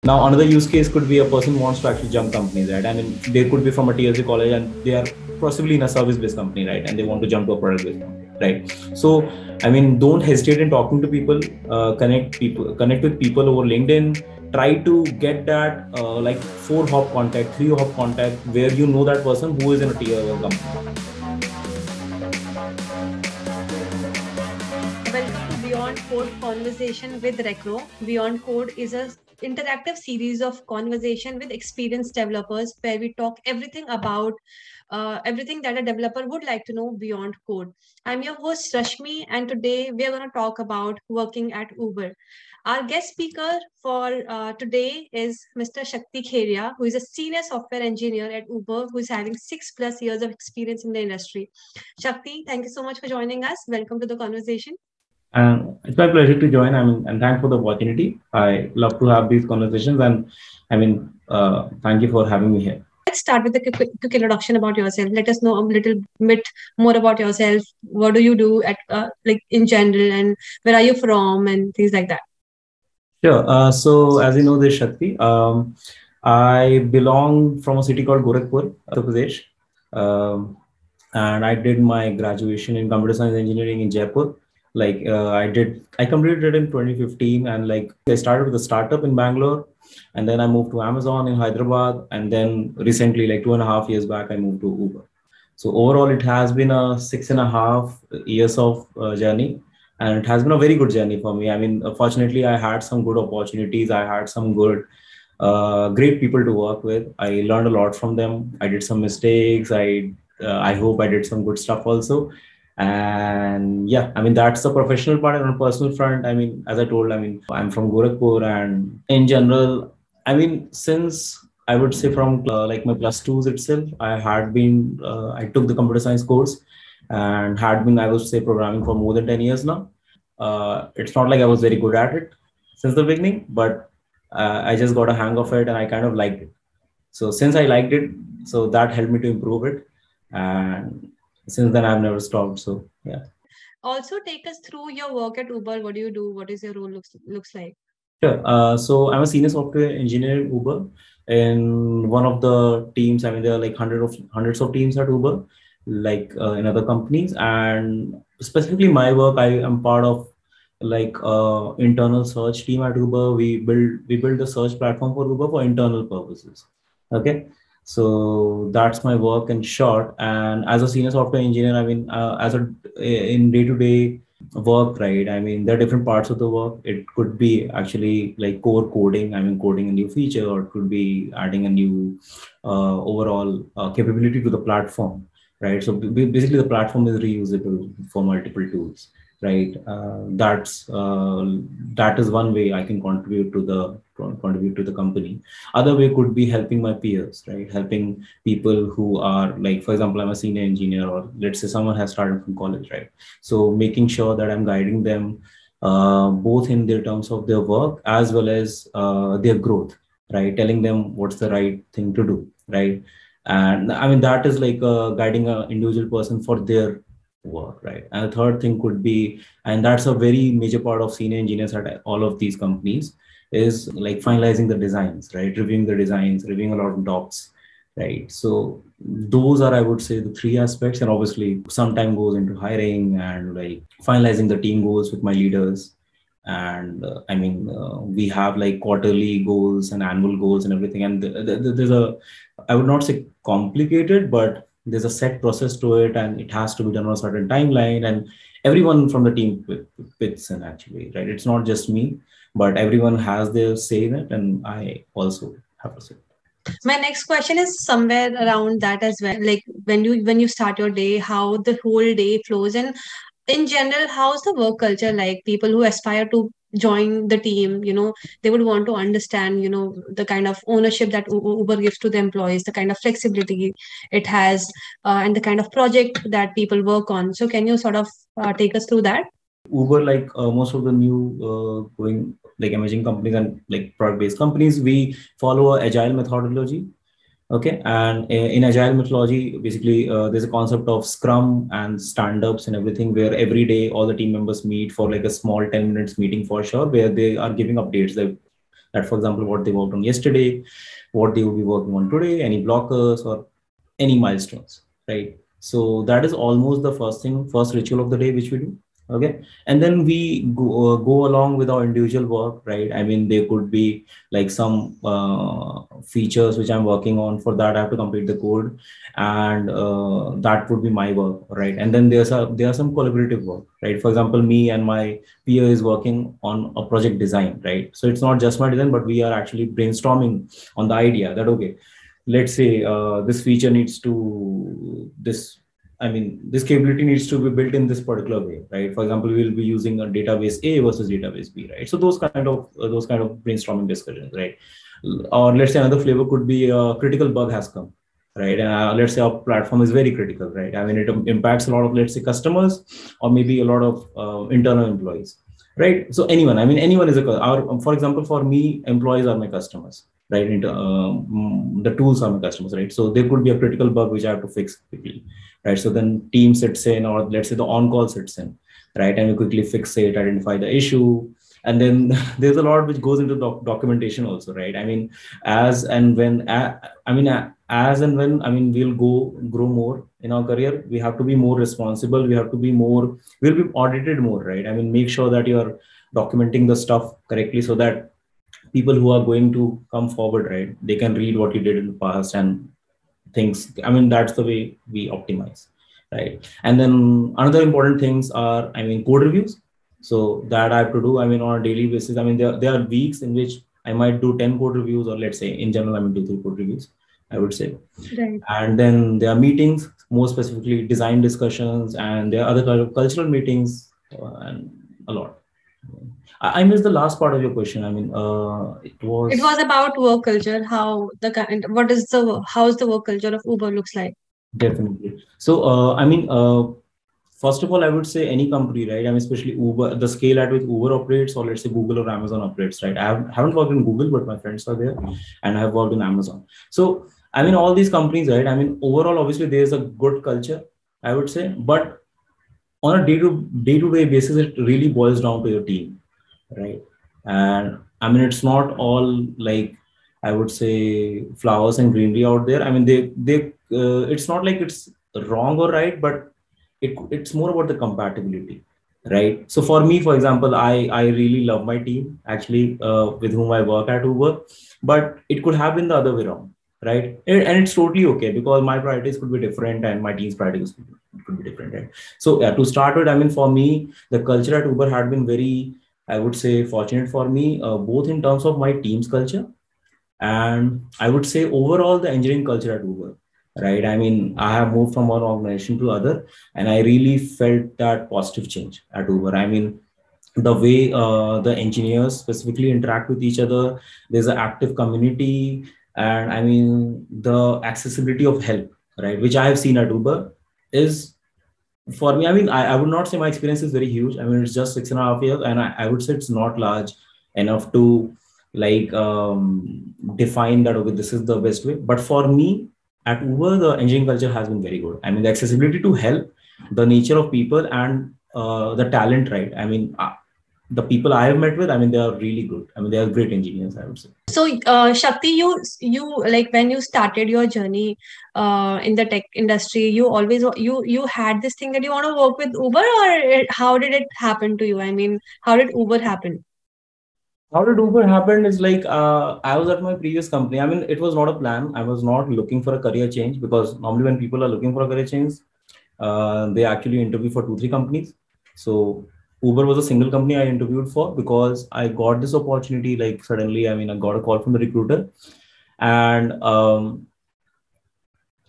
Now, another use case could be a person who wants to actually jump companies, right? I mean, they could be from a TLC college and they are possibly in a service-based company, right? And they want to jump to a product-based company, right? So, I mean, don't hesitate in talking to people, connect with people over LinkedIn. Try to get that like 4-hop contact, 3-hop contact, where you know that person who is in a tier 1 company. Welcome to Beyond Code Conversation with Recro. Beyond Code is a interactive series of conversation with experienced developers where we talk everything about everything that a developer would like to know beyond code. I'm your host Rashmi, and today we are going to talk about working at Uber. Our guest speaker for today is Mr. Shakti Kheria, who is a senior software engineer at Uber, who is having 6+ years of experience in the industry. Shakti, thank you so much for joining us. Welcome to the conversation. And it's my pleasure to join. I mean, and thanks for the opportunity. I love to have these conversations, and thank you for having me here. Let's start with a quick introduction about yourself. Let us know a little bit more about yourself. What do you do at like in general, and where are you from, and things like that. Sure. So as you know, this Shakti. I belong from a city called Gorakhpur, Uttar Pradesh, and I did my graduation in computer science engineering in Jaipur. I completed it in 2015, and like I started with a startup in Bangalore, and then I moved to Amazon in Hyderabad, and then recently, like 2.5 years back, I moved to Uber. So overall, it has been a 6.5 years of journey, and it has been a very good journey for me. I mean, fortunately, I had some good opportunities. I had some great people to work with. I learned a lot from them. I did some mistakes. I hope I did some good stuff also. And yeah, I mean, that's the professional part. And on a personal front, I mean, as I told, I mean, I'm from Gorakhpur, and in general, I mean, since I would say from like my plus twos itself, I took the computer science course and had been, I would say, programming for more than 10 years now. It's not like I was very good at it since the beginning, but I just got a hang of it and I kind of liked it. So since I liked it, so that helped me to improve it. And since then, I've never stopped. So yeah. Also, take us through your work at Uber. What do you do? What is your role looks like? Sure. So I'm a senior software engineer at Uber in one of the teams. I mean, there are like hundreds of teams at Uber, like in other companies. And specifically my work, I am part of like internal search team at Uber. We build the search platform for Uber for internal purposes. Okay. So that's my work in short. And as a senior software engineer, I mean, in day-to-day work, right? I mean, there are different parts of the work. It could be actually like core coding, I mean, coding a new feature, or it could be adding a new overall capability to the platform, right? So basically, the platform is reusable for multiple tools, right? That is one way I can contribute to the company. Other way could be helping my peers, right? Helping people who are like, for example, I'm a senior engineer, or let's say someone has started from college, right? So making sure that I'm guiding them both in their terms of their work as well as their growth, right? Telling them what's the right thing to do, right? And I mean, that is like guiding an individual person for their work, right? And the third thing could be, and that's a very major part of senior engineers at all of these companies, is like finalizing the designs, right? Reviewing the designs, reviewing a lot of docs, right? So those are, I would say, the three aspects. And obviously some time goes into hiring and like finalizing the team goals with my leaders. And we have like quarterly goals and annual goals and everything. And there's I would not say complicated, but there's a set process to it, and it has to be done on a certain timeline. And everyone from the team fits in, actually, right? It's not just me, but everyone has their say in it, and I also have to say. My next question is somewhere around that as well. Like when you start your day, how the whole day flows, and in general, how's the work culture like? People who aspire to join the team, they would want to understand, the kind of ownership that Uber gives to the employees, the kind of flexibility it has, and the kind of project that people work on. So can you sort of take us through that? Uber, like most of the new going like emerging companies and like product-based companies, we follow a agile methodology. Okay, and in agile methodology, basically, there's a concept of Scrum and stand-ups and everything, where every day all the team members meet for like a small 10 minutes meeting for sure, where they are giving updates. that, for example, what they worked on yesterday, what they will be working on today, any blockers or any milestones, right? So that is almost the first ritual of the day which we do. Okay, and then we go along with our individual work, right? I mean, there could be like some features which I'm working on. For that, I have to complete the code, and that would be my work, right? And then there are some collaborative work, right? For example, me and my peer is working on a project design, right? So it's not just my design, but we are actually brainstorming on the idea that, okay, let's say this feature needs to this I mean, this capability needs to be built in this particular way, right? For example, we'll be using a database A versus database B, right? So those kind of brainstorming discussions, right? Or let's say another flavor could be a critical bug has come, right? And let's say our platform is very critical, right? I mean, it impacts a lot of, let's say, customers, or maybe a lot of internal employees, right? So anyone, I mean, anyone is for example, for me, employees are my customers, right? The tools are my customers, right? So there could be a critical bug which I have to fix quickly, right? So then team sits in, or let's say the on-call sits in, right? And we quickly fix it, identify the issue. And then there's a lot which goes into documentation also, right? I mean, as and when, as and when, I mean, grow more in our career, we have to be more responsible. We'll be audited more, right? I mean, make sure that you're documenting the stuff correctly so that people who are going to come forward, right, they can read what you did in the past and things. I mean, that's the way we optimize, right? And then another important things are, I mean, code reviews. So that I have to do, I mean, on a daily basis. I mean, there are weeks in which I might do 10 code reviews, or let's say in general, I mean, 2-3 code reviews, I would say. Right. And then there are meetings, more specifically design discussions, and there are other kind of cultural meetings, and a lot. I missed the last part of your question. I mean, it was about work culture. How's the work culture of Uber looks like? definitely. So, first of all, I would say any company, right? I mean, especially Uber, the scale at which Uber operates, or let's say Google or Amazon operates, right? Haven't worked in Google, but my friends are there, and I have worked in Amazon. So, I mean, all these companies, right? I mean, overall, obviously, there's a good culture, I would say, but on a day-to-day basis, it really boils down to your team, right? And I mean, it's not all like, I would say, flowers and greenery out there. I mean, it's not like it's wrong or right, but it's more about the compatibility, right? So for me, for example, I really love my team actually, with whom I work at Uber, but it could have been the other way around, right? And it's totally okay, because my priorities could be different and my team's priorities could be different, right? So yeah, to start with, I mean, for me, the culture at Uber had been very, I would say, fortunate for me, both in terms of my team's culture, and I would say overall the engineering culture at Uber, right? I mean, I have moved from one organization to other, and I really felt that positive change at Uber. I mean, the way the engineers specifically interact with each other, there's an active community, and I mean, the accessibility of help, right, which I have seen at Uber is, for me, I mean, I would not say my experience is very huge. I mean, it's just 6.5 years, and I would say it's not large enough to like define that, okay, this is the best way. But for me, at Uber, the engineering culture has been very good. I mean, the accessibility to help, the nature of people, and the talent, right? I mean, the people I have met with, I mean, they are really good. I mean, they are great engineers, I would say. So, Shakti, you like when you started your journey in the tech industry, you had this thing that you want to work with Uber, or how did it happen to you? I mean, how did Uber happen? How did Uber happen is like, I was at my previous company. I mean, it was not a plan. I was not looking for a career change, because normally when people are looking for a career change, they actually interview for 2-3 companies. So Uber was a single company I interviewed for, because I got this opportunity like suddenly. I mean, I got a call from the recruiter, and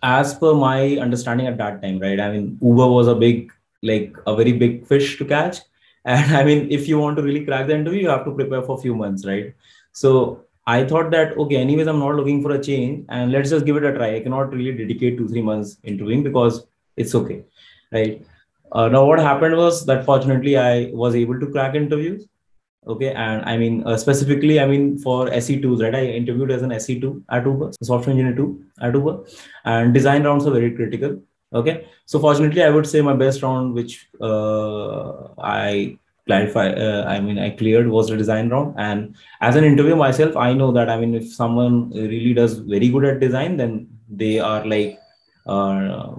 as per my understanding at that time, right? I mean, Uber was a very big fish to catch. And I mean, if you want to really crack the interview, you have to prepare for a few months, right? So I thought that, okay, anyways, I'm not looking for a change, and let's just give it a try. I cannot really dedicate 2-3 months interviewing, because it's okay, right? Now, what happened was that fortunately, I was able to crack interviews. Okay, and I mean, specifically, I mean, for SE2s, right? I interviewed as an SE2 at Uber, software engineer 2 at Uber, and design rounds are very critical. Okay, so fortunately, I would say my best round, which I clarify. I cleared was the design round, and as an interviewer myself, I know that if someone really does very good at design, then they are like uh,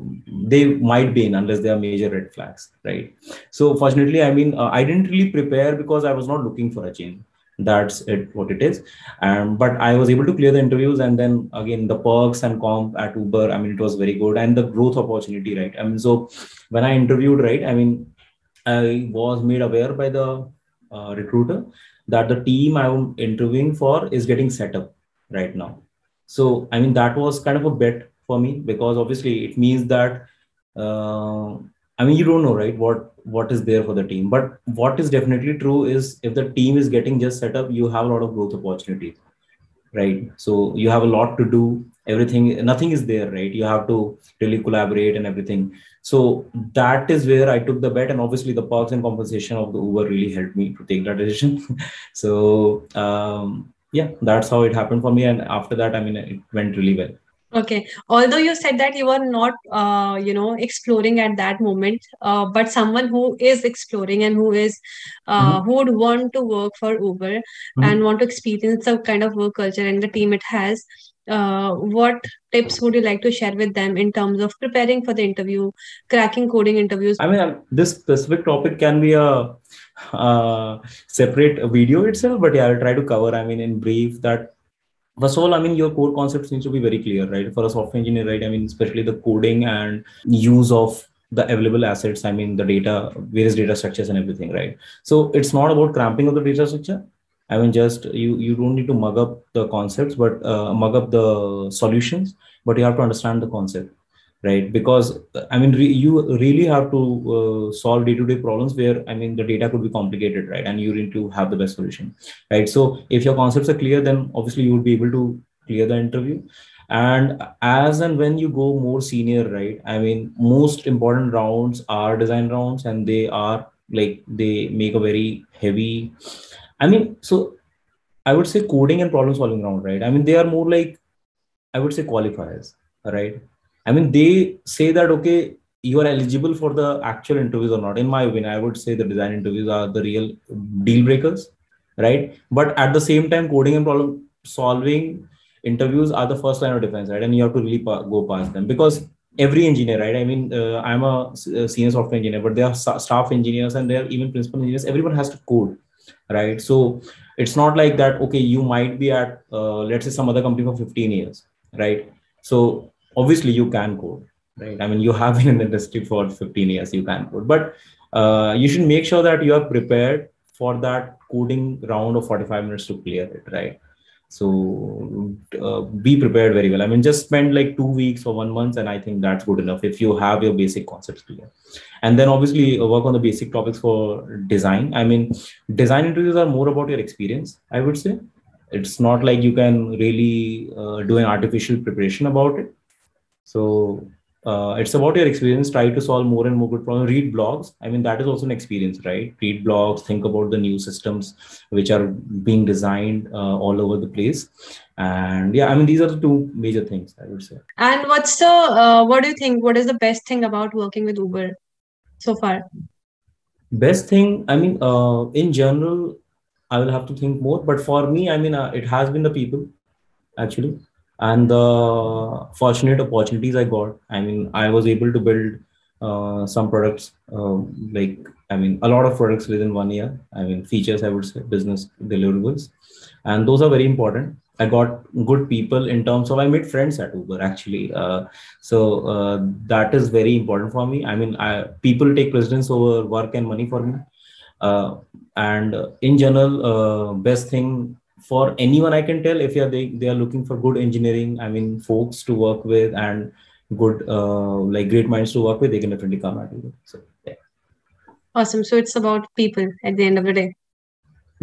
they might be in unless they are major red flags, right? So fortunately, I didn't really prepare because I was not looking for a change. That's it, what it is. But I was able to clear the interviews, and then again the perks and comp at Uber. It was very good, and the growth opportunity, right? So when I interviewed, right, I was made aware by the recruiter that the team I'm interviewing for is getting set up right now. So, that was kind of a bet for me, because obviously it means that, you don't know, right, what is there for the team. But what is definitely true is if the team is getting just set up, you have a lot of growth opportunities, right? So you have a lot to do. Everything, nothing is there, right? You have to really collaborate and everything. So that is where I took the bet, and obviously the perks and compensation of the Uber really helped me to take that decision. So yeah, that's how it happened for me, and after that, it went really well. Okay. Although you said that you were not, exploring at that moment, but someone who is exploring and who would want to work for Uber and want to experience the kind of work culture and the team it has, what tips would you like to share with them in terms of preparing for the interview, cracking coding interviews? This specific topic can be a separate video itself, but yeah, I'll try to cover, in brief, that first of all, your core concepts needs to be very clear, right? For a software engineer, right? Especially the coding and use of the available assets, the data, various data structures and everything, right? So it's not about cramping of the data structure. Just you don't need to mug up the concepts, but mug up the solutions, but you have to understand the concept, right? Because you really have to solve day-to-day problems where the data could be complicated, right? And you need to have the best solution, right? So if your concepts are clear, then obviously you will be able to clear the interview. And as and when you go more senior, right, most important rounds are design rounds, and they are like, they make a very heavy, so I would say coding and problem solving round, right? They are more like, I would say, qualifiers, right? They say that, okay, you are eligible for the actual interviews or not. In my opinion, I would say the design interviews are the real deal breakers, right? But at the same time, coding and problem solving interviews are the first line of defense, right? And you have to really go past them, because every engineer, right? I'm a senior software engineer, but there are staff engineers and there are even principal engineers. Everyone has to code, right? So it's not like that, okay, you might be at let's say some other company for 15 years, right? So obviously you can code, right? You have been in the industry for 15 years, you can code. But you should make sure that you are prepared for that coding round of 45 minutes to clear it, right? So be prepared very well. Just spend like 2 weeks or 1 month, and I think that's good enough if you have your basic concepts clear. And then obviously work on the basic topics for design. Design interviews are more about your experience, I would say. It's not like you can really do an artificial preparation about it. So it's about your experience. Try to solve more and more good problems. Read blogs. That is also an experience, right? Read blogs, think about the new systems which are being designed all over the place. And yeah, these are the two major things, I would say. And what do you think? What is the best thing about working with Uber so far? Best thing, in general, I will have to think more. But for me, it has been the people, actually, and the fortunate opportunities I got. I was able to build some products, like, a lot of products within 1 year. Features, I would say, business deliverables, and those are very important. I got good people in terms of, I made friends at Uber, actually. So that is very important for me. People take precedence over work and money for me. And in general, best thing for anyone I can tell, if they are looking for good engineering, folks to work with, and good like great minds to work with, they can definitely come at Uber. So yeah. Awesome. So it's about people at the end of the day.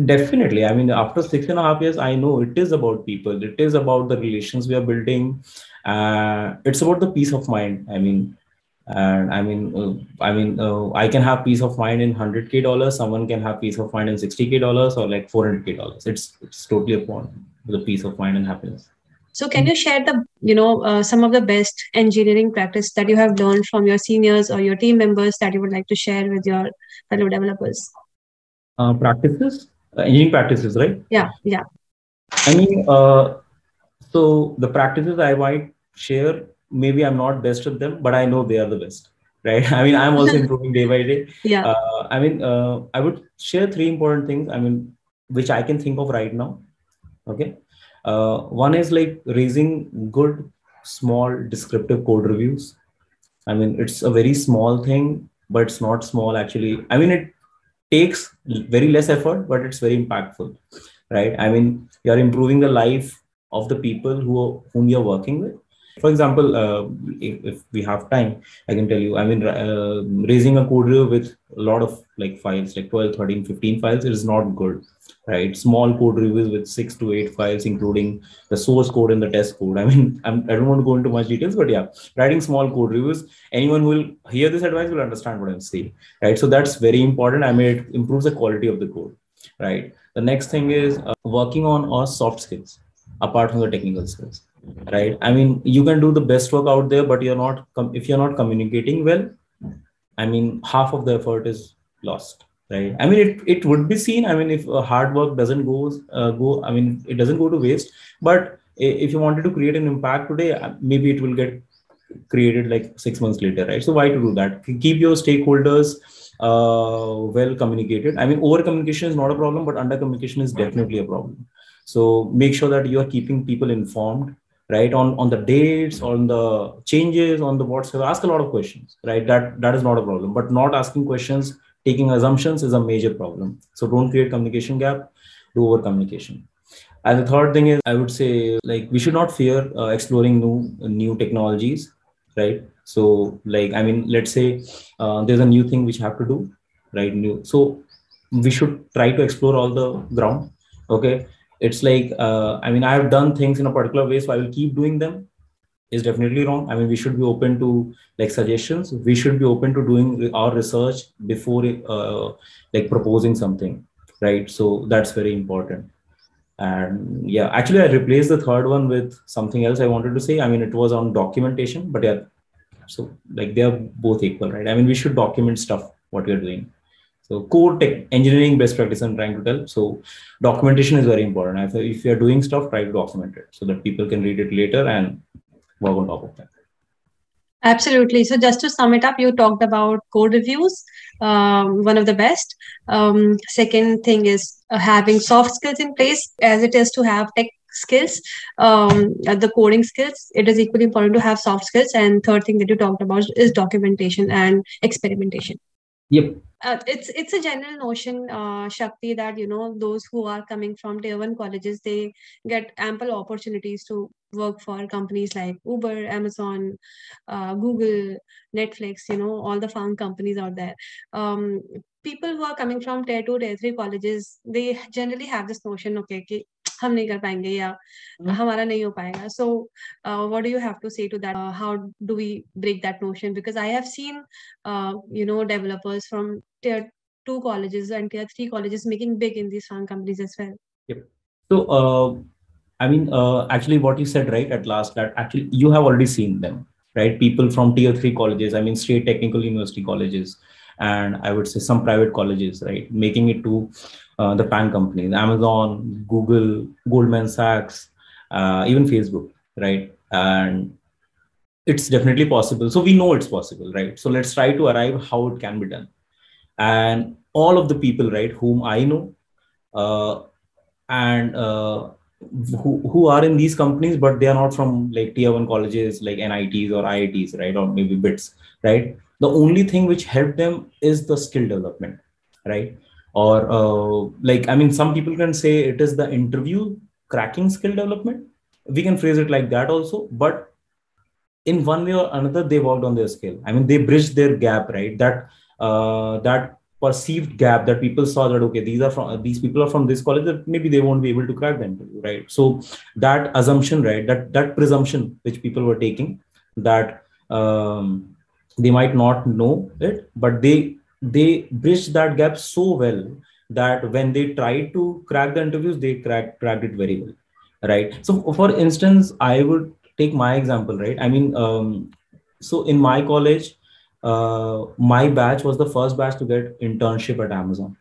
Definitely. After 6.5 years, I know it is about people. It is about the relations we are building. It's about the peace of mind. And I can have peace of mind in $100K. Someone can have peace of mind in $60K or like $400K. It's totally upon the peace of mind and happiness. So can you share some of the best engineering practice that you have learned from your seniors or your team members that you would like to share with your fellow developers? Practices, engineering practices, right? Yeah, yeah. I mean, so the practices I might share, maybe I'm not best at them, but I know they are the best, right? I mean, I'm also improving day by day. Yeah. I would share three important things. I mean, which I can think of right now. Okay. One is like raising good, small, descriptive code reviews. I mean, it's a very small thing, but it's not small actually. I mean, it takes very less effort, but it's very impactful, right? I mean, you're improving the life of the people whom you're working with. For example, if we have time, I can tell you, I mean, raising a code review with a lot of like files, like 12, 13, 15 files, it is not good, right? Small code reviews with 6 to 8 files, including the source code and the test code. I mean, I don't want to go into much details, but yeah, writing small code reviews, anyone who will hear this advice will understand what I'm saying, right? So that's very important. I mean, it improves the quality of the code, right? The next thing is working on our soft skills apart from the technical skills, right? I mean, you can do the best work out there, but if you're not communicating well, I mean, half of the effort is lost, right? I mean, it would be seen. I mean, if hard work doesn't go, I mean, it doesn't go to waste. But if you wanted to create an impact today, maybe it will get created like 6 months later, right? So why to do that? Keep your stakeholders well communicated. I mean, over communication is not a problem, but under communication is definitely a problem. So make sure that you are keeping people informed, right, on the dates, on the changes, on the whatsoever. Ask a lot of questions, right? That is not a problem, but not asking questions, taking assumptions is a major problem. So don't create communication gap, do over communication. And the third thing is, I would say, like, we should not fear exploring new technologies, right? So, like, I mean, let's say there's a new thing which you have to do, right? New, so we should try to explore all the ground. Okay, it's like, I mean, I have done things in a particular way, so I will keep doing them. Is definitely wrong. I mean, we should be open to like suggestions. We should be open to doing our research before like proposing something, right? So that's very important. And yeah, actually, I replaced the third one with something else I wanted to say. I mean, it was on documentation, but yeah, so like they are both equal, right? I mean, we should document stuff, what we are doing. So core tech engineering best practice I'm trying to tell. So documentation is very important. If you're doing stuff, try to document it so that people can read it later and work on top of that. Absolutely. So just to sum it up, you talked about code reviews, one of the best. Second thing is having soft skills in place, as it is to have tech skills, the coding skills. It is equally important to have soft skills. And third thing that you talked about is documentation and experimentation. Yep. It's a general notion, Shakti, that those who are coming from tier one colleges, they get ample opportunities to work for companies like Uber, Amazon, Google, Netflix. All the found companies out there. People who are coming from tier two, tier three colleges, they generally have this notion, okay, कि हम नहीं कर पाएंगे या हमारा नहीं हो पाएगा. So what do you have to say to that? How do we break that notion? Because I have seen developers from tier 2 colleges and tier 3 colleges making big in these farm companies as well. Yep. So I mean, actually what you said right at last, that actually you have already seen them, right? People from tier 3 colleges, I mean state technical university colleges, and I would say some private colleges, right, making it to the pan companies, Amazon, Google, Goldman Sachs, even Facebook, right? And it's definitely possible. So we know it's possible, right? So let's try to arrive how it can be done. And all of the people, right, whom I know, and who are in these companies, but they are not from like tier one colleges like NITs or IITs, right, or maybe BITS, right? The only thing which helped them is the skill development, right? Or like, I mean, some people can say it is the interview cracking skill development. We can phrase it like that also, but in one way or another, they worked on their skill. I mean, they bridged their gap, right? That perceived gap that people saw that, okay, these people are from this college, that maybe they won't be able to crack the interview, right? So that assumption, right, that presumption which people were taking, that they might not know it, but they bridged that gap so well that when they tried to crack the interviews, they cracked it very well, right? So for instance, I would take my example, right? I mean, so in my college, my batch was the first batch to get internship at Amazon,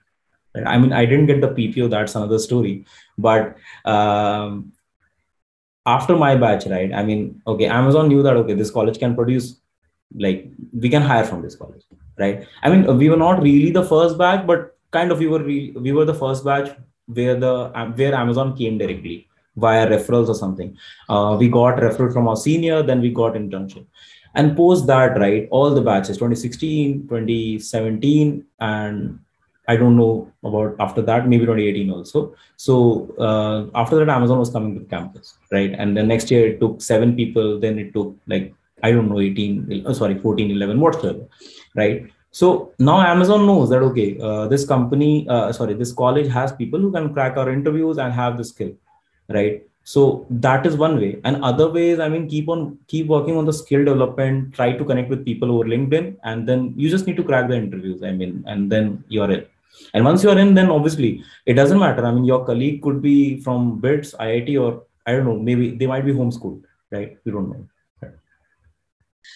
Right? I mean, I didn't get the PPO. That's another story. But after my batch, right? I mean, okay, Amazon knew that okay, this college can produce, like we can hire from this college, right? I mean, we were not really the first batch, but kind of we were the first batch where Amazon came directly via referrals or something. We got referral from our senior, then we got internship. And post that, right, all the batches 2016, 2017, and I don't know about after that, maybe 2018 also. So after that, Amazon was coming to campus, right? And then next year it took 7 people. Then it took like, I don't know, 18, sorry, 14, 11, whatsoever, right? So now Amazon knows that, okay, this company, this college has people who can crack our interviews and have the skill, right? So that is one way. And other ways, I mean, keep working on the skill development, try to connect with people over LinkedIn, and then you just need to crack the interviews. I mean, and then you're in. And once you're in, then obviously it doesn't matter. I mean, your colleague could be from BITS, IIT, or I don't know, maybe they might be homeschooled, right? You don't know.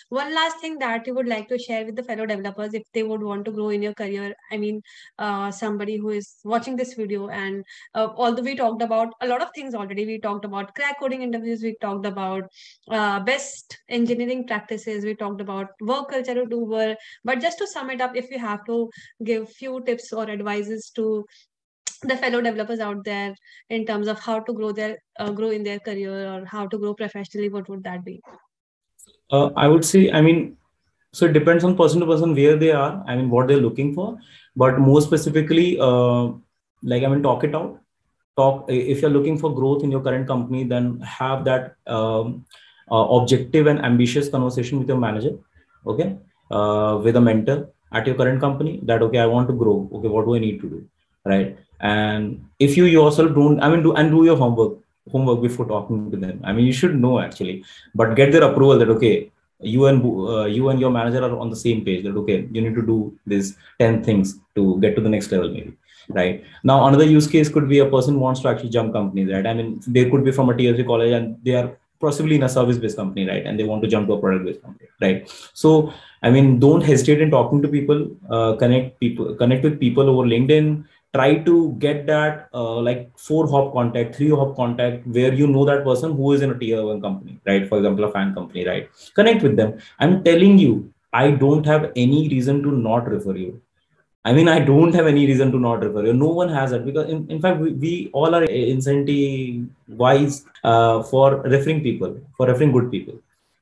One last thing that you would like to share with the fellow developers if they would want to grow in your career. I mean, somebody who is watching this video, and although we talked about a lot of things already, we talked about crack coding interviews, we talked about best engineering practices, we talked about work culture at Uber. But just to sum it up, if you have to give few tips or advices to the fellow developers out there in terms of how to grow in their career or how to grow professionally, what would that be? I would say, I mean, so it depends on person to person where they are, I mean, what they're looking for. But more specifically, like, I mean, talk it out. If you're looking for growth in your current company, then have that objective and ambitious conversation with your manager, okay, with a mentor at your current company that, okay, I want to grow. Okay, what do I need to do? Right. And if you yourself don't, I mean, do your homework before talking to them. I mean, you should know actually, but get their approval that, okay, you and your manager are on the same page that, okay, you need to do these 10 things to get to the next level, maybe. Right. Now, another use case could be a person wants to actually jump companies, right? I mean, they could be from a tier 3 college and they are possibly in a service-based company, right? And they want to jump to a product-based company, right? So, I mean, don't hesitate in talking to people, connect with people over LinkedIn. Try to get that like 4-hop contact, 3-hop contact, where you know that person who is in a tier 1 company, right? For example, a fan company, right? Connect with them. I'm telling you, I don't have any reason to not refer you. I mean, I don't have any reason to not refer you. No one has that, because in fact, we all are incentivized for referring people, for referring good people,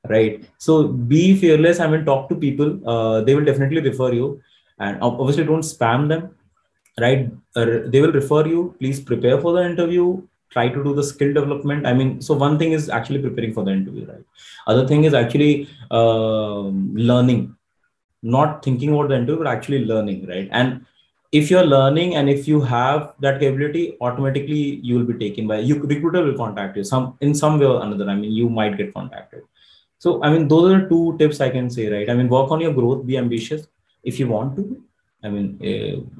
right? So be fearless. I mean, talk to people. They will definitely refer you, and obviously don't spam them, right? They will refer you. Please prepare for the interview. Try to do the skill development. I mean, so one thing is actually preparing for the interview, right? Other thing is actually learning, not thinking about the interview, but actually learning, right? And if you're learning and if you have that capability, automatically you will be taken by you. Recruiter will contact you in some way or another. I mean, you might get contacted. So, I mean, those are 2 tips I can say, right? I mean, work on your growth, be ambitious if you want to. I mean,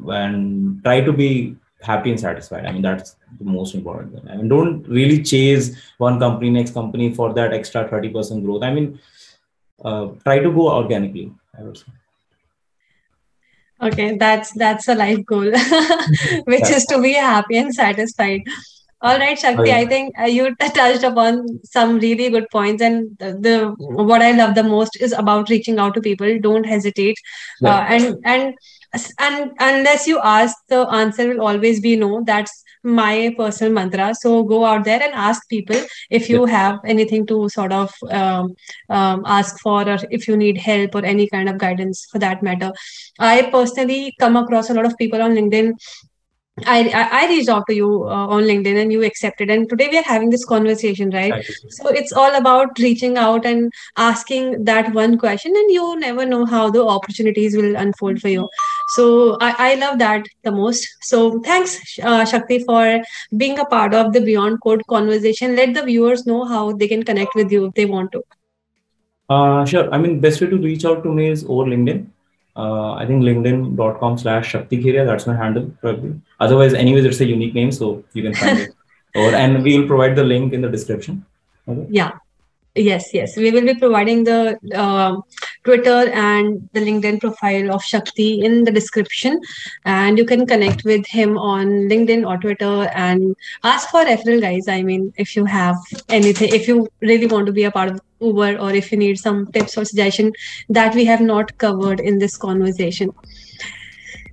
and try to be happy and satisfied. I mean, that's the most important thing. I mean, don't really chase one company, next company for that extra 30% growth. I mean, try to go organically, I would say. Okay, that's a life goal, which Yeah. is to be happy and satisfied. All right, Shakti, Okay. I think you touched upon some really good points, and the what I love the most is about reaching out to people. Don't hesitate, Yeah. and unless you ask, the answer will always be no. That's my personal mantra. So go out there and ask people if Yeah. you have anything to sort of ask for, or if you need help or any kind of guidance for that matter. I personally come across a lot of people on LinkedIn. I reached out to you on LinkedIn and you accepted. And today we are having this conversation, right? Thank you. So it's all about reaching out and asking that one question, and you never know how the opportunities will unfold for you. So I love that the most. So thanks, Shakti, for being a part of the Beyond Code conversation. Let the viewers know how they can connect with you if they want to. Sure. I mean, best way to reach out to me is over LinkedIn. I think linkedin.com/Shakti Kheria. That's my handle, probably. Otherwise, anyways, it's a unique name, so you can find it. And we will provide the link in the description. Okay. Yeah. Yes, yes. We will be providing the Twitter and the LinkedIn profile of Shakti in the description. And you can connect with him on LinkedIn or Twitter and ask for referral, guys. I mean, if you have anything, if you really want to be a part of Uber, or if you need some tips or suggestion that we have not covered in this conversation.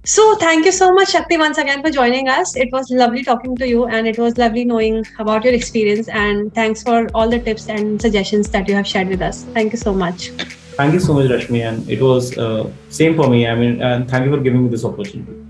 So thank you so much, Shakti, once again for joining us. It was lovely talking to you, and it was lovely knowing about your experience. And thanks for all the tips and suggestions that you have shared with us. Thank you so much. Thank you so much, Rashmi, and it was same for me. I mean, and thank you for giving me this opportunity.